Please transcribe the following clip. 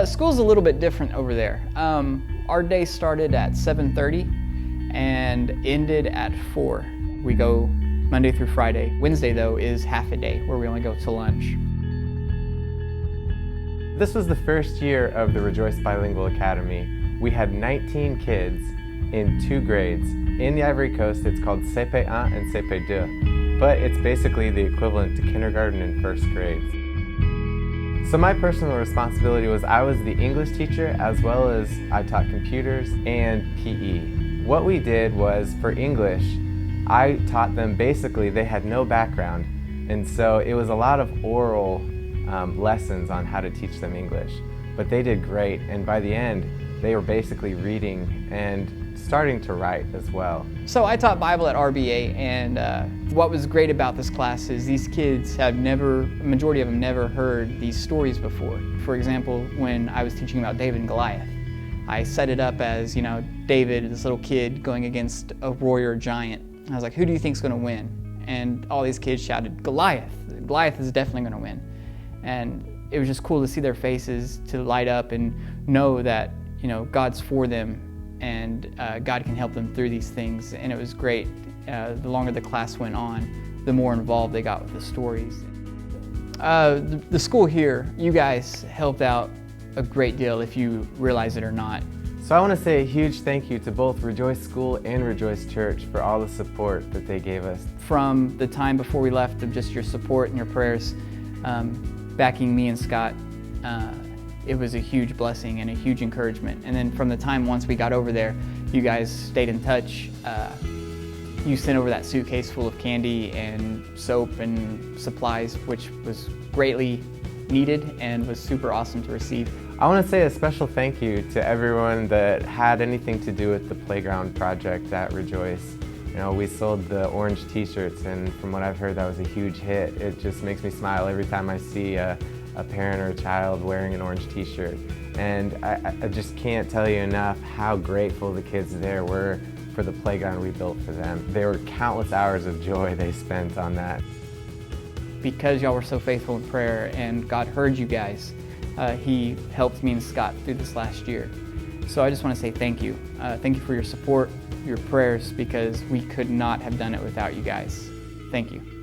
School's a little bit different over there. Our day started at 7:30 and ended at 4. We go Monday through Friday. Wednesday, though, is half a day where we only go to lunch. This was the first year of the Rejoice Bilingual Academy. We had 19 kids in 2 grades. In the Ivory Coast, it's called CP1 and CP2, but it's basically the equivalent to kindergarten and first grades. So my personal responsibility was I was the English teacher, as well as I taught computers and PE. What we did was, for English, I taught them basically, they had no background, and so it was a lot of oral lessons on how to teach them English. But they did great, and by the end, they were basically reading and starting to write as well. So I taught Bible at RBA, and what was great about this class is these kids have never, a majority of them never heard these stories before. For example, when I was teaching about David and Goliath, I set it up as, David, this little kid, going against a warrior giant. I was like, who do you think's gonna win? And all these kids shouted, Goliath. Goliath is definitely gonna win. And it was just cool to see their faces to light up and know that, God's for them and God can help them through these things. And it was great. The longer the class went on, the more involved they got with the stories. The school here, you guys helped out a great deal if you realize it or not. So I want to say a huge thank you to both Rejoice School and Rejoice Church for all the support that they gave us. From the time before we left, of just your support and your prayers, backing me and Scott, it was a huge blessing and a huge encouragement. And then from the time once we got over there, you guys stayed in touch. You sent over that suitcase full of candy and soap and supplies, which was greatly needed and was super awesome to receive. I want to say a special thank you to everyone that had anything to do with the playground project at Rejoice. We sold the orange t-shirts, and from what I've heard, that was a huge hit. It just makes me smile every time I see a parent or a child wearing an orange t-shirt. And I just can't tell you enough how grateful the kids there were for the playground we built for them. There were countless hours of joy they spent on that. Because y'all were so faithful in prayer and God heard you guys, He helped me and Scott through this last year. So I just want to say thank you. Thank you for your support, your prayers, because we could not have done it without you guys. Thank you.